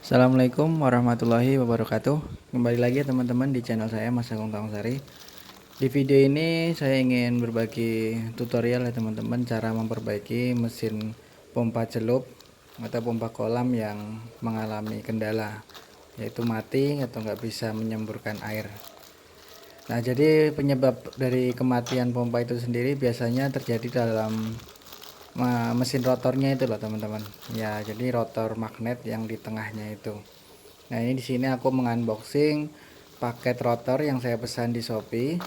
Assalamualaikum warahmatullahi wabarakatuh. Kembali lagi teman-teman di channel saya Mas Agung Sari. Di video ini saya ingin berbagi tutorial ya teman-teman, cara memperbaiki mesin pompa celup atau pompa kolam yang mengalami kendala, yaitu mati atau nggak bisa menyemburkan air. Nah, jadi penyebab dari kematian pompa itu sendiri biasanya terjadi dalam mesin rotornya itu loh teman-teman. Ya, jadi rotor magnet yang di tengahnya itu. Nah, ini di sini aku mengunboxing paket rotor yang saya pesan di Shopee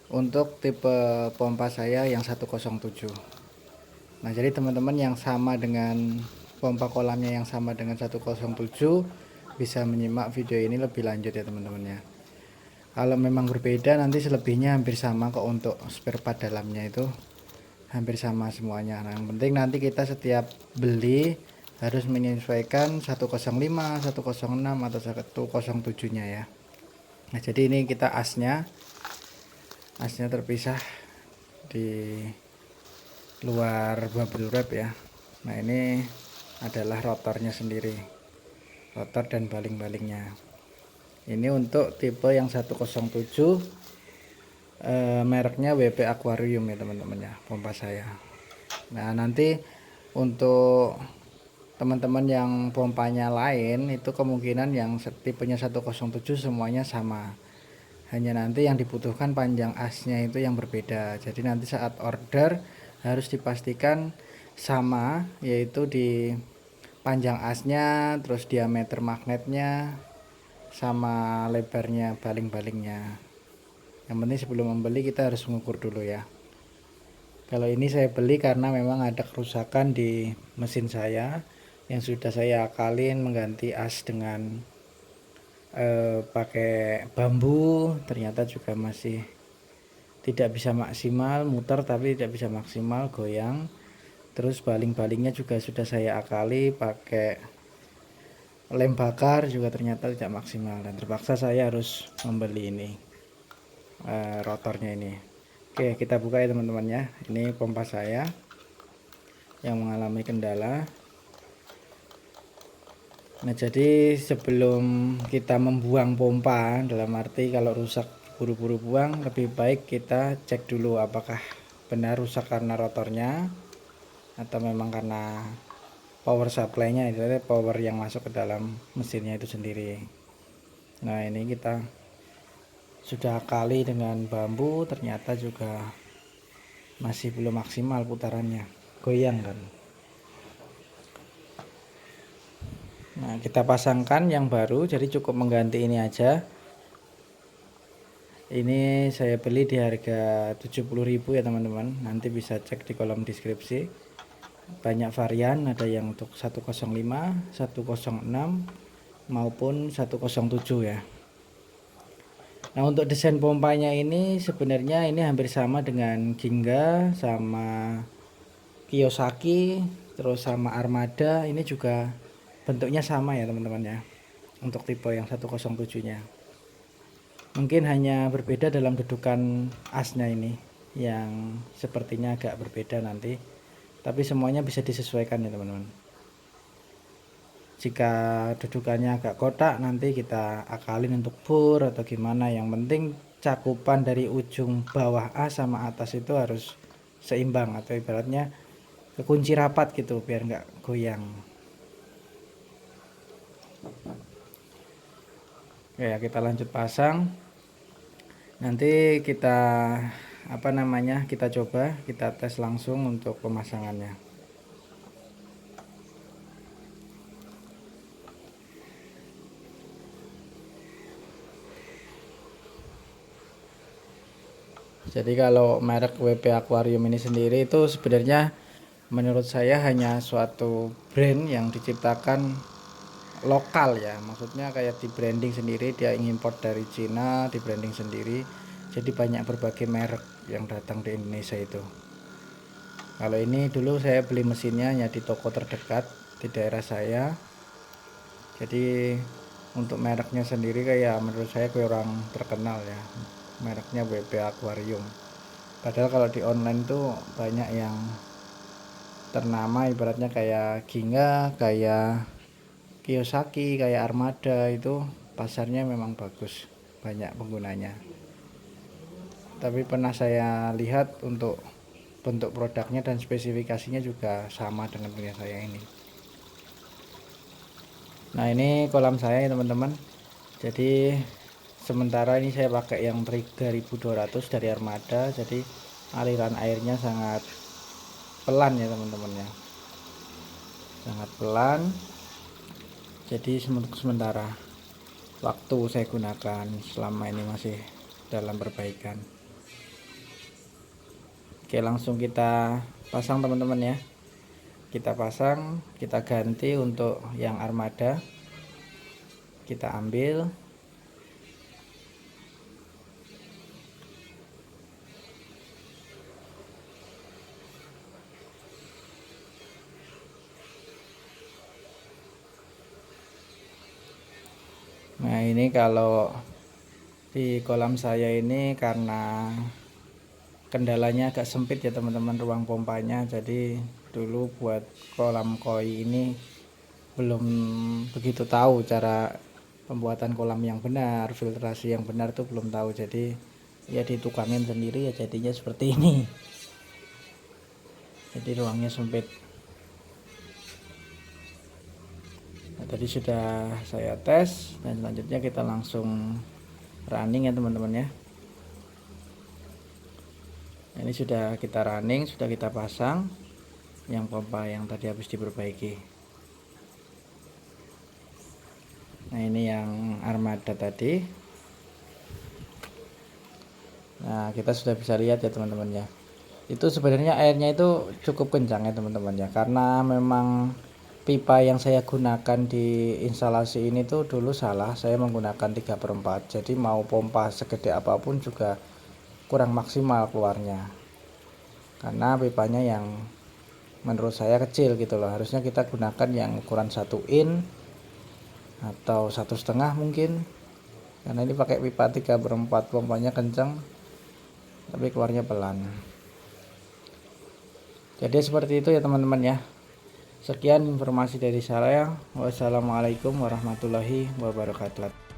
untuk tipe pompa saya yang 107. Nah, jadi teman-teman yang sama dengan pompa kolamnya yang sama dengan 107 bisa menyimak video ini lebih lanjut ya teman-teman ya. Kalau memang berbeda nanti selebihnya hampir sama kok, untuk spare part dalamnya itu hampir sama semuanya. Nah, yang penting nanti kita setiap beli harus menyesuaikan 105, 106 atau 107 nya ya. Nah, jadi ini kita asnya terpisah di luar bubble wrap ya. Nah, ini adalah rotornya sendiri, rotor dan baling-balingnya. Ini untuk tipe yang 107, mereknya WP Aquarium ya teman-teman ya, pompa saya. Nah, nanti untuk teman-teman yang pompanya lain itu kemungkinan yang tipenya 107 semuanya sama, hanya nanti yang dibutuhkan panjang asnya itu yang berbeda. Jadi nanti saat order harus dipastikan sama, yaitu di panjang asnya, terus diameter magnetnya, sama lebarnya baling-balingnya. Yang penting sebelum membeli kita harus mengukur dulu ya. Kalau ini saya beli karena memang ada kerusakan di mesin saya yang sudah saya akalin mengganti as dengan pakai bambu, ternyata juga masih tidak bisa maksimal muter, tapi tidak bisa maksimal goyang. Terus baling-balingnya juga sudah saya akali pakai lem bakar, juga ternyata tidak maksimal, dan terpaksa saya harus membeli ini rotornya ini. Oke, kita buka ya teman-teman ya. Ini pompa saya yang mengalami kendala. Nah, jadi sebelum kita membuang pompa, dalam arti kalau rusak buru-buru buang, lebih baik kita cek dulu apakah benar rusak karena rotornya atau memang karena power supply-nya, itu power yang masuk ke dalam mesinnya itu sendiri. Nah, ini kita sudah kali dengan bambu, ternyata juga masih belum maksimal putarannya, goyang kan. Nah, kita pasangkan yang baru, jadi cukup mengganti ini aja. Ini saya beli di harga 70.000 ya teman-teman. Nanti bisa cek di kolom deskripsi. Banyak varian, ada yang untuk 105, 106 maupun 107 ya. Nah, untuk desain pompanya ini sebenarnya ini hampir sama dengan Ginga sama Kiyosaki, terus sama Armada. Ini juga bentuknya sama ya teman-teman ya, untuk tipe yang 107 nya. Mungkin hanya berbeda dalam dudukan asnya ini yang sepertinya agak berbeda nanti, tapi semuanya bisa disesuaikan ya teman-teman. Jika dudukannya agak kotak, nanti kita akalin untuk bor atau gimana. Yang penting cakupan dari ujung bawah as sama atas itu harus seimbang, atau ibaratnya kekunci rapat gitu biar nggak goyang. Oke, kita lanjut pasang. Nanti kita kita coba, kita tes langsung untuk pemasangannya. Jadi kalau merek WP Aquarium ini sendiri itu sebenarnya menurut saya hanya suatu brand yang diciptakan lokal ya, maksudnya kayak di branding sendiri, dia ingin import dari Cina, di branding sendiri. Jadi banyak berbagai merek yang datang di Indonesia itu. Kalau ini dulu saya beli mesinnya hanya di toko terdekat di daerah saya. Jadi untuk mereknya sendiri kayak menurut saya kurang terkenal ya, mereknya WP Aquarium. Padahal kalau di online tuh banyak yang ternama, ibaratnya kayak Ginga, kayak Kiyosaki, kayak Armada, itu pasarnya memang bagus, banyak penggunanya. Tapi pernah saya lihat untuk bentuk produknya dan spesifikasinya juga sama dengan punya saya ini. Nah, ini kolam saya ya teman-teman. Jadi sementara ini saya pakai yang 3200 dari Armada, jadi aliran airnya sangat pelan ya teman-teman ya, sangat pelan. Jadi untuk sementara waktu saya gunakan selama ini masih dalam perbaikan. Oke, langsung kita pasang teman-teman ya. Kita pasang, kita ganti untuk yang Armada, kita ambil. Nah, ini kalau di kolam saya ini karena kendalanya agak sempit ya teman-teman ruang pompanya. Jadi dulu buat kolam koi ini belum begitu tahu cara pembuatan kolam yang benar, filtrasi yang benar tuh belum tahu. Jadi ya ditukangin sendiri ya, jadinya seperti ini. Jadi ruangnya sempit. Nah, tadi sudah saya tes dan selanjutnya kita langsung running ya teman-teman ya. Nah, ini sudah kita running, sudah kita pasang yang pompa yang tadi habis diperbaiki. Nah, ini yang Armada tadi. Nah, kita sudah bisa lihat ya teman-teman ya. Itu sebenarnya airnya itu cukup kencang ya teman-teman ya, karena memang pipa yang saya gunakan di instalasi ini tuh dulu salah, saya menggunakan 3/4, jadi mau pompa segede apapun juga kurang maksimal keluarnya, karena pipanya yang menurut saya kecil gitu loh. Harusnya kita gunakan yang ukuran 1 in atau 1,5 mungkin, karena ini pakai pipa 3/4, pompanya kencang tapi keluarnya pelan. Jadi seperti itu ya teman-teman ya. Sekian informasi dari saya. Wassalamualaikum warahmatullahi wabarakatuh.